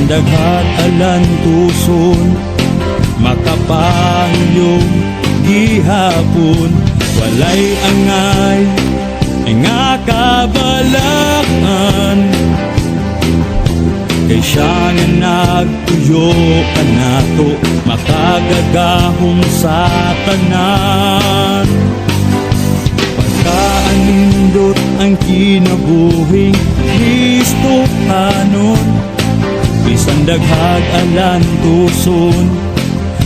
daghat alan tuson, makapahiyong gihapon. Walay angay nga kabalakan, kay siya nga nagtuyo kanato, makagagahom sa tanan. Pagkaanindot ang kinabuhing Kristo anon, bisan daghag alan tuson,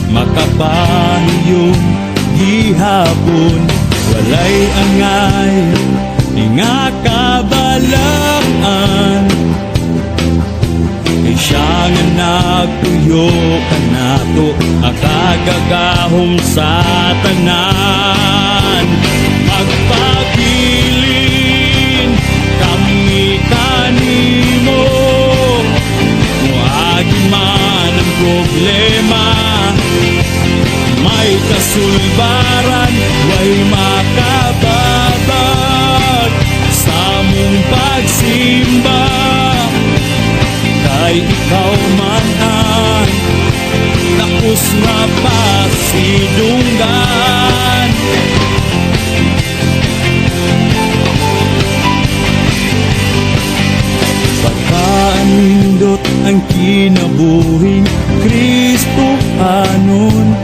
makapahiyong gihapon. Walay angay nga kabalakan, kay siya nga nagtuyo kanato, makagagahom sa tanan. Magpabilin kami kanimo, muagi man ang problema, may kasulbaran, way makababag sa mong pagsimba. Kay ikaw man ang tapos na pasidunggan. Pagkaanindot ang kinabuhing Kristo anon,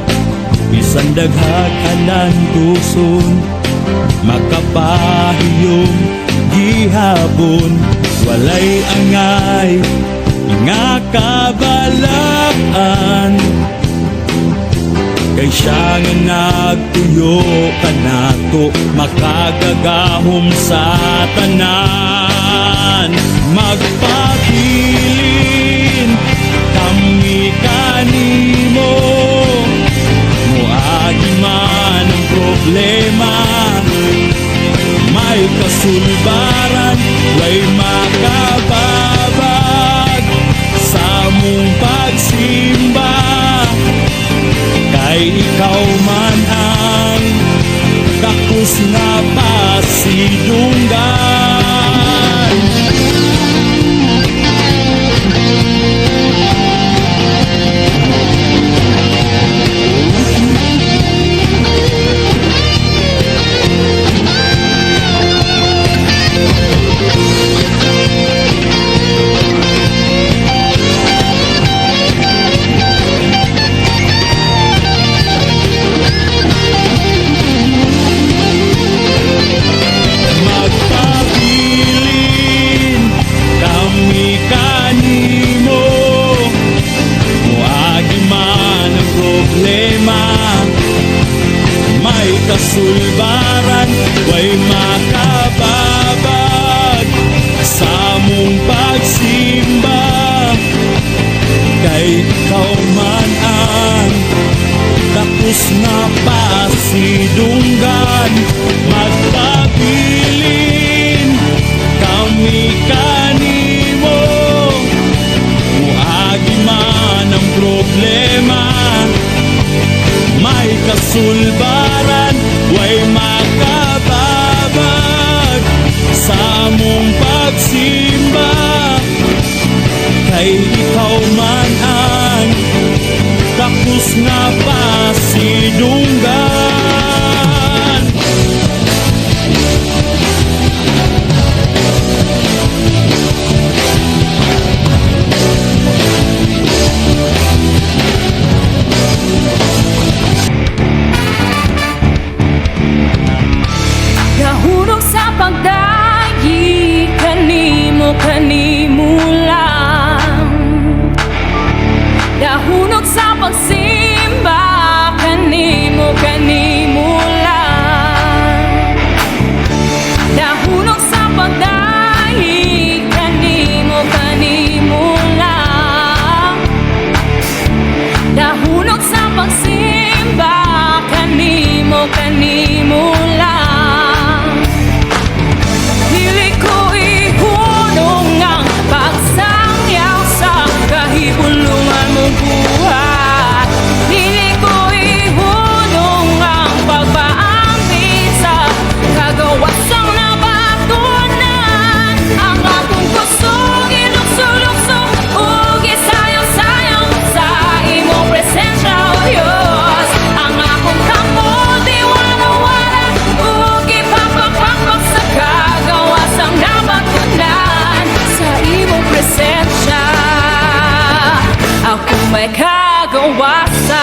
bisan daghag alan tuson, makapahiyong gihapon. Walay angay nga kabalakan, kay siya nga nagtuyo kanato, makagagahom sa tanan. Magpabilin kami kanimo, muagi man ang problema, may kasulbaran, way makababag sa mong pagsimba. Kay ikaw man ang kapos nga pasidunggan. Kasulbaran, way makababag sa mong pagsimba. Kay ikaw man ang tapos na pasidunggan. Magpabilin kami kanimo, muagi man ang problema, may kasulbaran, way makababag sa mong pagsimba. Kay ikaw man ang tapos nga pasidunggan. Nahulog sa pagdayi, kanimo lang. Nahulog sa pagsimba, kanimo lang. Nahulog sa pagdayi, kanimo lang. Nahulog sa pagsimba, kanimo lang. Kahibulungan mong buhay, dili ko ihunong mo'y kagawasan.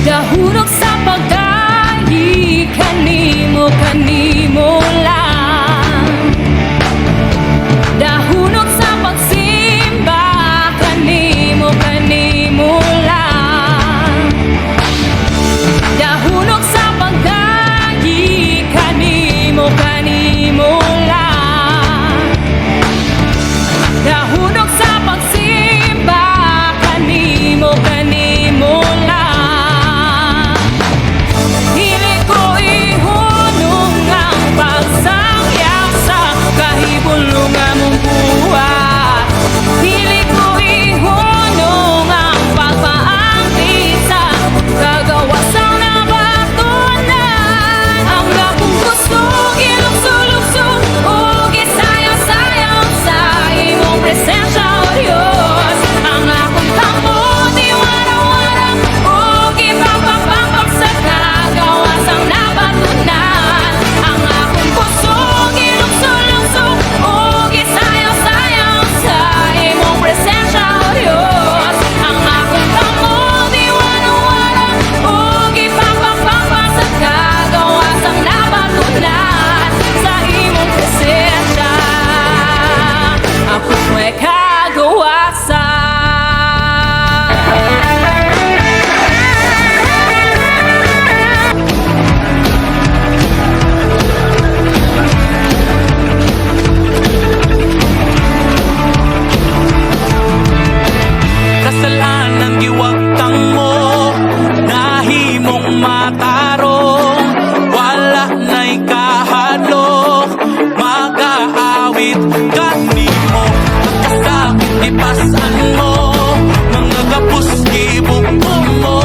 Dahurog sa pagdahi, kanimo lang. Dahurog sa pagsimba, kanimo lang. Dahurog sa pagdahi, kanimo lang. Dahurog sa pagsimba, kanimo lang. Dili ko ihunong ang pagsangyaw sa kahibulungan mong buhat. Dili ko ihunong ang pagpaangkin sa kagawasang nabatunan. Ang akong gusto, ilukso-lukso o gisayaw-sayaw sa imong presensya, O Diyos. Ang akong kamot, iwaraw-waraw o gipapapapag sa kagawasang nabatunan. Ang akong puso, ilukso-lukso o gisayaw-sayaw sa imong presensya, O Diyos. Ang akong kamot, iwaraw-waraw o gipapapapag sa kagawasang nabatunan. Sa imong presensya, ako mo'y kagawasan. Kasalanan giwagtang mo, nahimong matarong, wala na'y kahadlok, mag-aawit kanimo, kasakit ipasan mo, mga kapus gibugtong mo,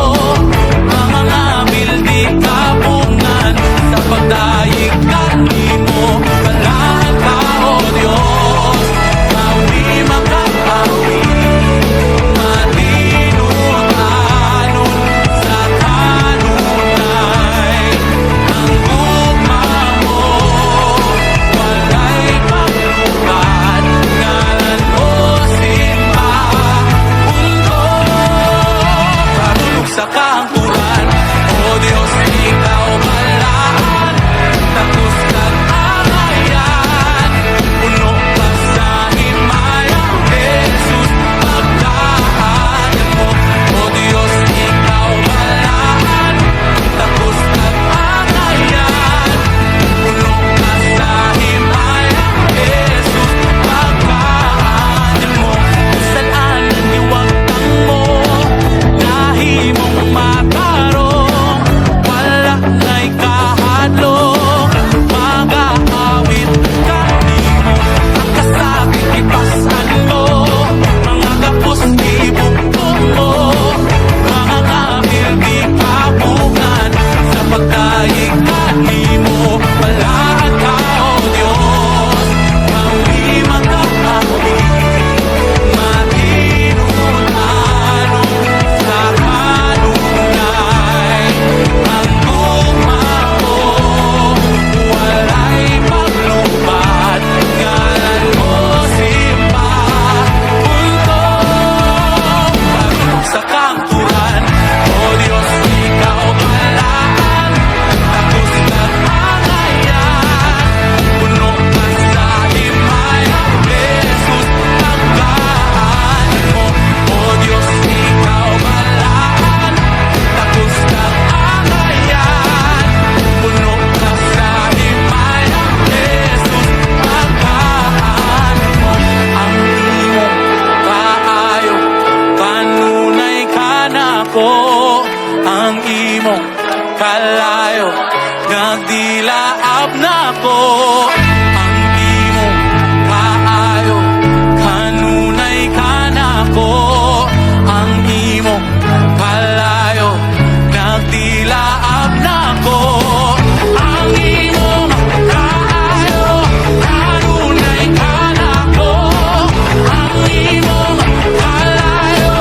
mga ngabil di kabungan, sa pagdayig kanimo, balaan ka o Diyos, mawi makakawi. Matinudanon sa kanunay ang gugma mo, walay paglukat, ngalan mo simba, mundo karulog sa kaangkuran, O Diyos, ikaw balaan, tapos kag-angayan, puno ka sa himaya, Jesus, pagdaan mo, O Diyos, ikaw balaan, tapos kag-angayan, puno ka sa himaya, Jesus, pagdaan mo, kasalanan giwagtang mo, nahimong matarong, wala na'y kahadlok, mag-aawit kanimo, ang kasakit ipasan mo, mga kapos ibugtong mo, mga ngabil di kabungan, sa pagdayig kanimo, balaan ka o Diyos, mawi magkakawi, matinudanon sa kanunay, ang gugma mo, walay paglupat, ngalan mo simba, mundo marunong sa kangkuran, O Diyos, ikaw balaan, tapos kag-angayan, puno ka sa himaya, Jesus, pagdaan mo, O Diyos, ikaw balaan, tapos kag-angayan, puno ka sa himaya, Jesus, pagdaan mo, ang imong kaayo, kanunay ka nako, ang imong kalayo, nagdilaab nako, ang imong kaayo, kanunay ka nako, ang imong kalayo, nagdilaab nako, ang imong kaayo, kanunay ka nako, ang imong kalayo,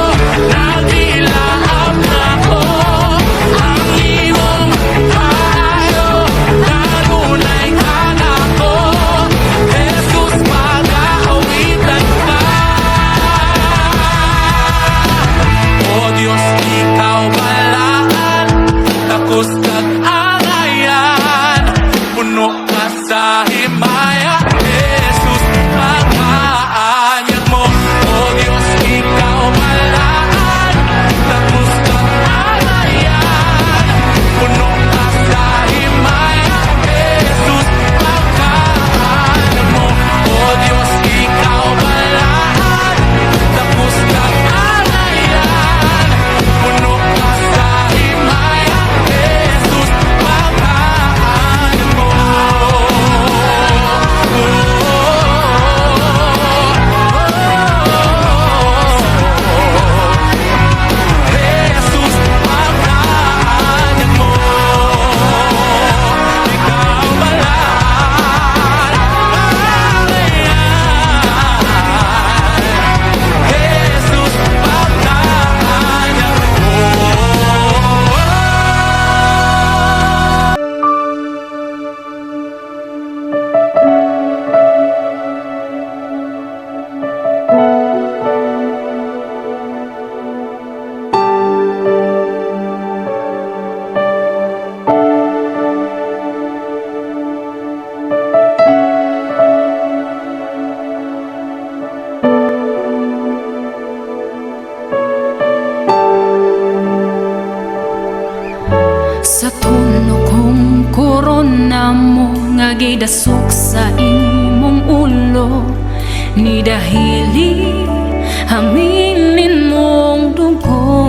korona mo nga gidasok sa imong ulo, ni dahili hamilin mong dugo.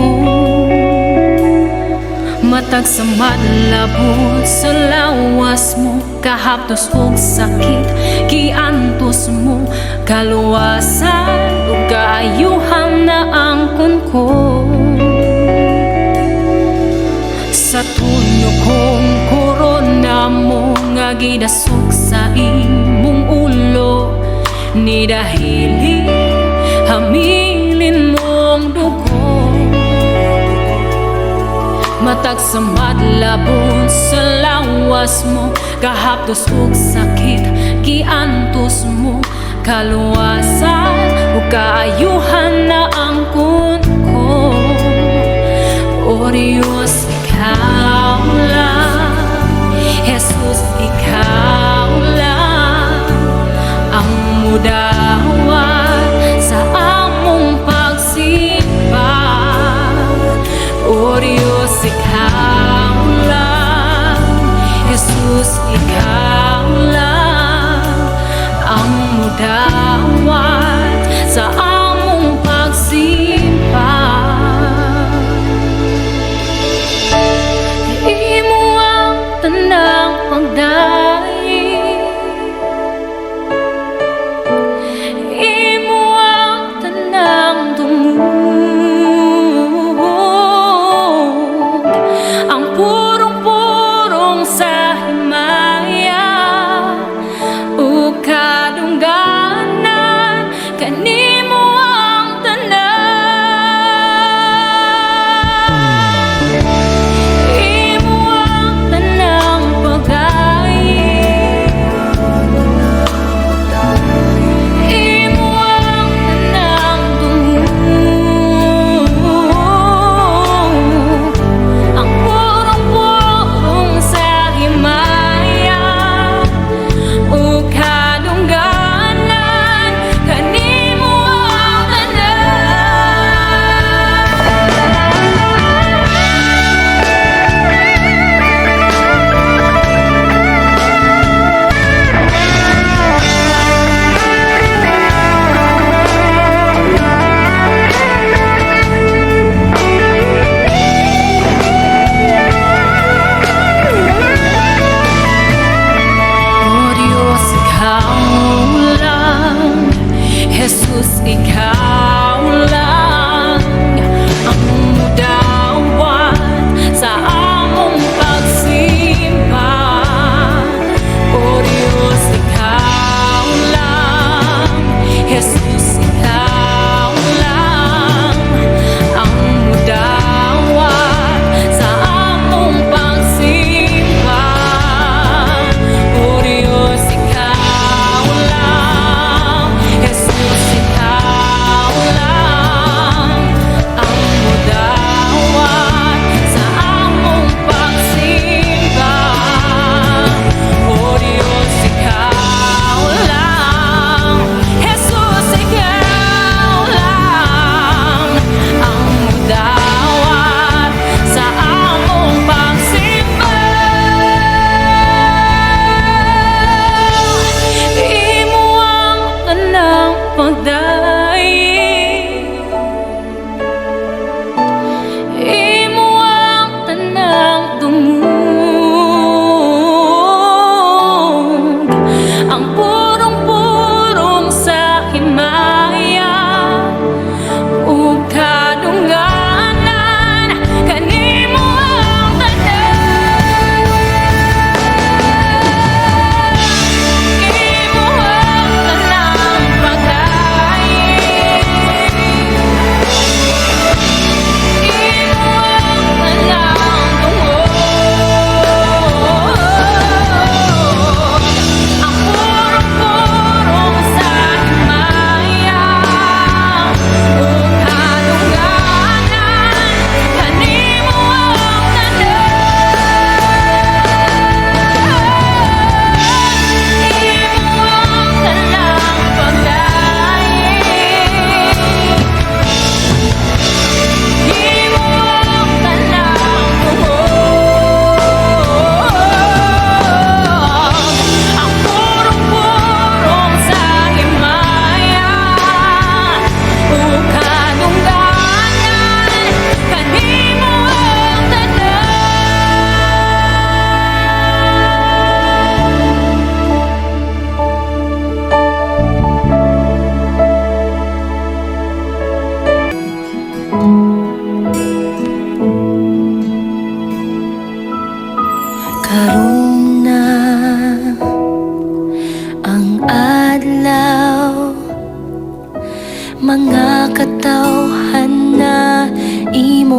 Matag sa madlabot sa lawas mo, kahaptos og sakit giantos mo, kaluwasan ug kaayuhan na angkon ko. Sa tunyo kong korona mo nga gidasok sa imong ulo, ni dahili hamilin mong dugo. Matag sa madlabon sa lawas mo, kahaptos og sakit giantos mo, kaluwasan ug kaayuhan na angkon ko. O Diyos, ikaw lang, Jesus, ikaw lang ang mudawat sa among pagsimba. O Diyos, ikaw lang, Jesus, ikaw lang ang mudawat sa among pagsimba. Imo ang tanang pagdaig, imo ang tanang tumug, ang purong-purong sa himaya ug kadunggan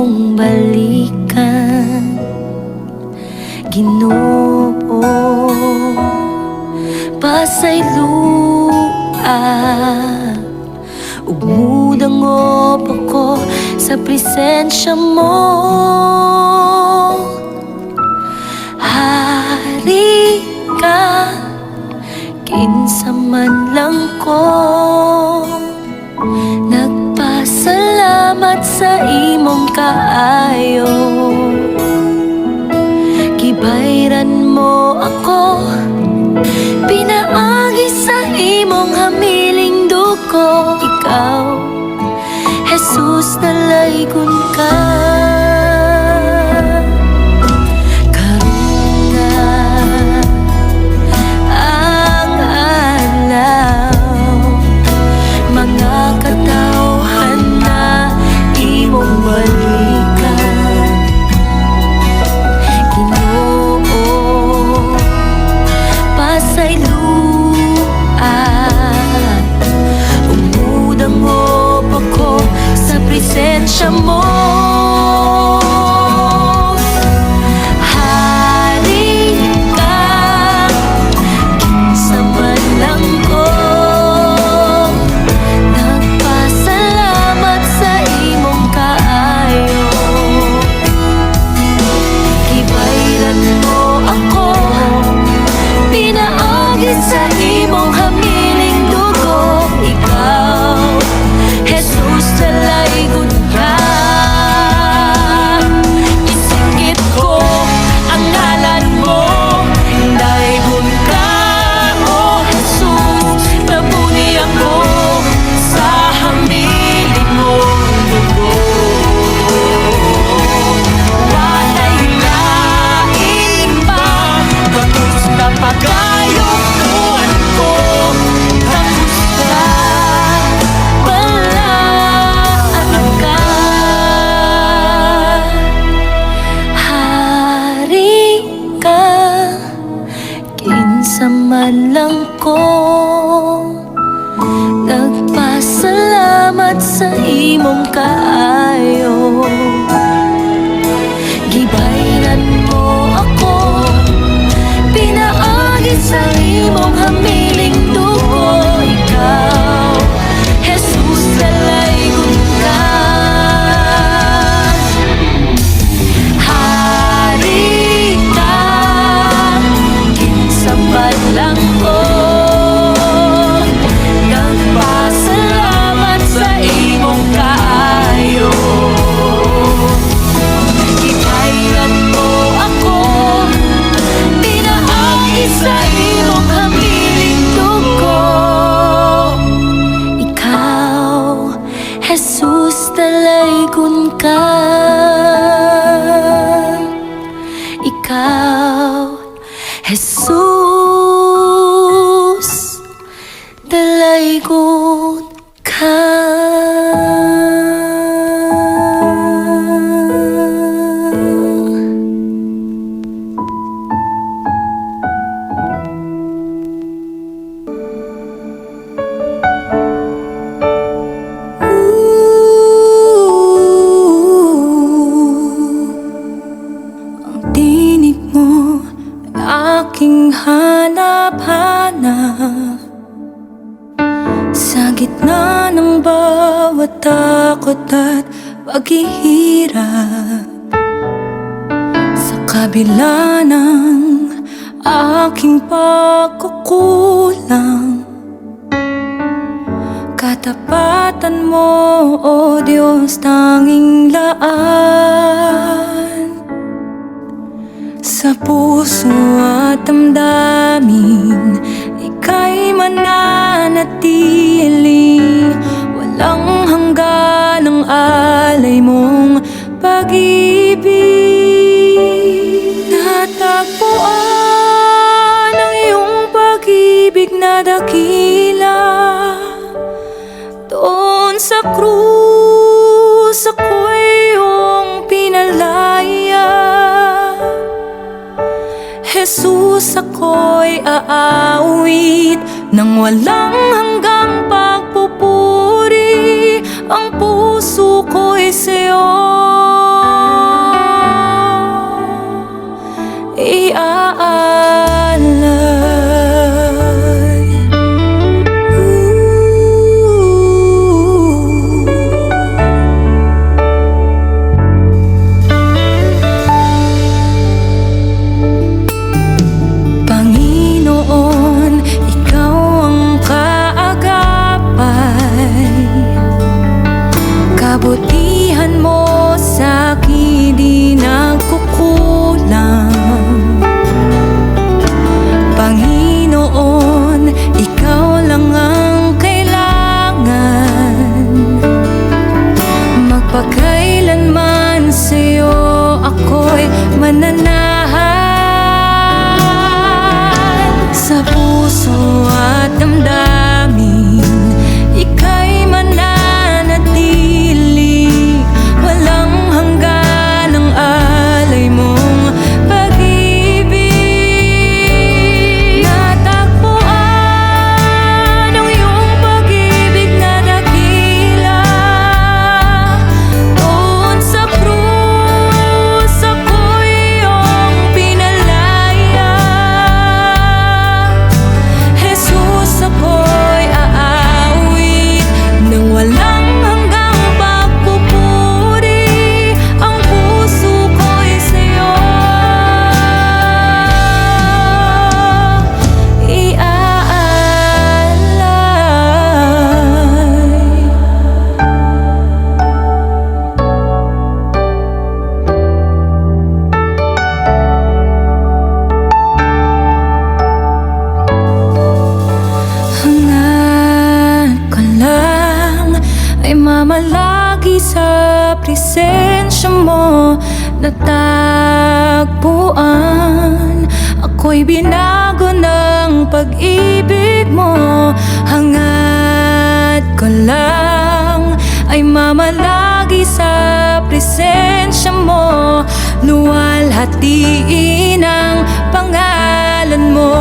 mong balikan, Ginoo. Pasayloa ug mudangop ako sa presensya mo. Hari ka, kinsa man lang ko, nagpasalamat sa imong kaayo. Gibayran mo ako, pinaagi sa imong hamiling duko. Ikaw, Jesus, nalaygon ka. Karuna ang alaw, mga katawhan na imong balikan, Ginoo. Pasayloa umudangop ako sa presensya mo. Hari ka, kinsa man lang ko, nagpasalamat sa imong kaayo. Gibayran mo ako, pinaagi sa imong hamiling dugo. Ikaw, Jesus, nalaygon ka. Isingit ko ang ngalan mo, nalaygon ka, oh Jesus. Nabuni ako sa hamiling mong dugo. Walay lain pa, tapos na pagayukuan ko. Tapos na balaan ka. Hari ka, kinsa man lang ko, nagpasalamat sa imong kaayo. Gibayran mo ako, pinaagi sa imong hamiling dugo. Ikaw, Jesus, nalaygon ka. Hari ka, kinsa man lang ko, nagpasalamat sa imong kaayo. Gibayran mo ako, pinaagi sa imong hamiling dugo. Ikaw, Jesus, nalaygon ka. Ikaw, Jesus, nalaygon ka. Ang tinig mo ay aking hanap-hanap, sa gitna ng bawat takot at paghihirap. Sa kabila ng aking pagkukulang, katapatan mo, O Diyos, tanging laan. Sa puso at damdamin, ika'y mananatili. Walang hanggan ang alay mong pag-ibig. Natagpuan ang iyong pag-ibig na dakila. Doon sa krus ako'y iyong pinalaya. Jesus, ako'y aawit nang walang hanggang pagpupuri. Ang puso ko'y sa'yo presensya mo natagpuan. Ako'y binago ng pag-ibig mo. Hangad ko lang ay mamalagi sa presensya mo. Luwalhatiin ang pangalan mo.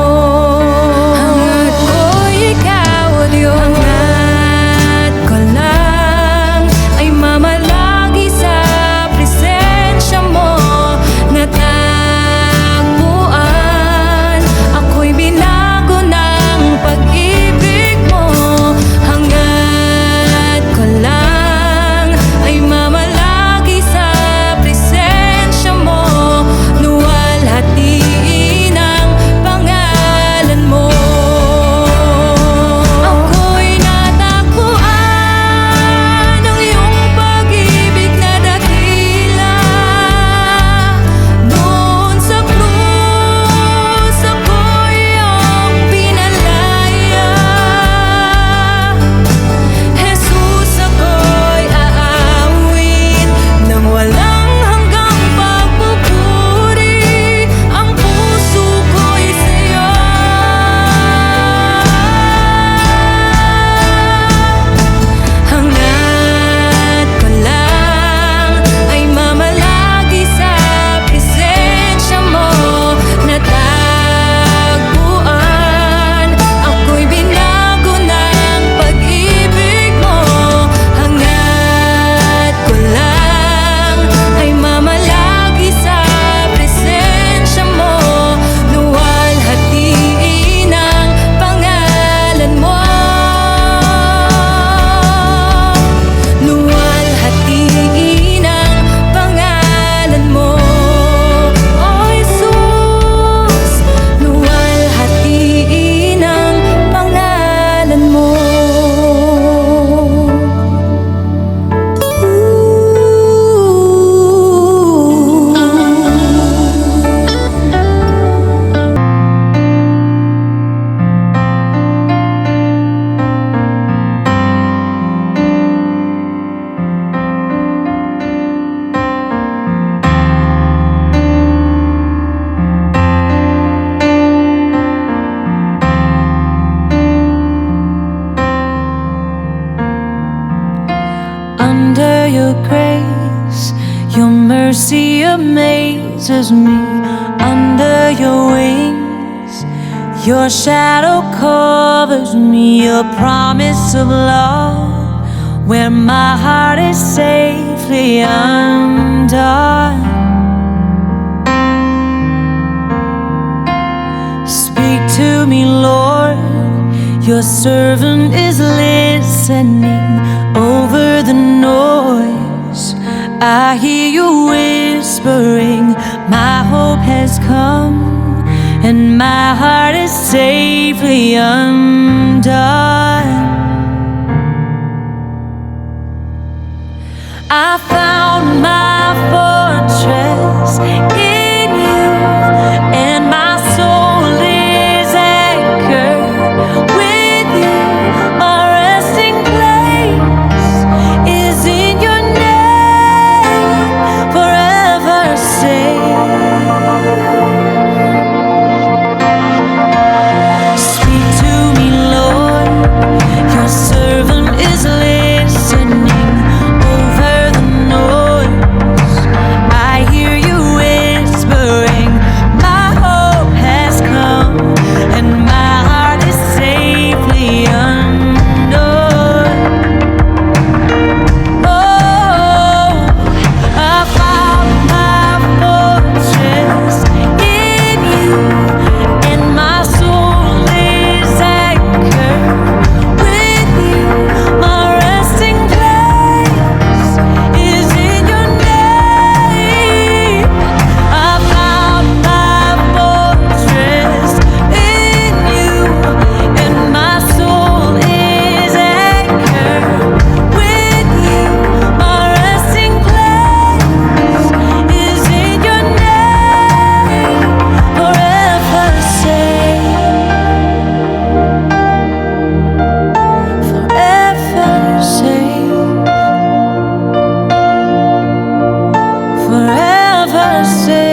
Hangad ko'y ikaw, O Diyos. Hangad ko lang ay mamalagi sa presensya mo natagpuan. Ako'y binago ng pag-ibig mo. Hangad ko lang ay mamalagi sa presensya mo. Luwalhatiin ang pangalan mo. Ako'y natagpuan ng iyong pag-ibig na dakila. Doon sa krus ako'y iyong pinalaya. Jesus, ako'y aawin ng walang hanggang pagpupuri. Ang puso ko'y sa'yo. Hangad ko lang ay mamalagi sa presensya mo natagpuan. Ako'y binago ng pag-ibig mo. Hangad ko lang ay mamalagi sa presensya mo. Luwalhatiin ang pangalan mo. Luwalhatiin ang pangalan mo. O Jesus, luwalhatiin ang pangalan mo. Under your grace, your mercy amazes me. Under your wings, your shadow covers me. A promise of love where my heart is safely undone. Speak to me, Lord, your servant is listening. Over the noise, I hear you whispering. My hope has come, and my heart is safely undone. I found my fortress in you, and my soul is anchored with you. My resting place is in your name, forever safe. Speak to me, Lord, your servant is listening. Over the noise, forever say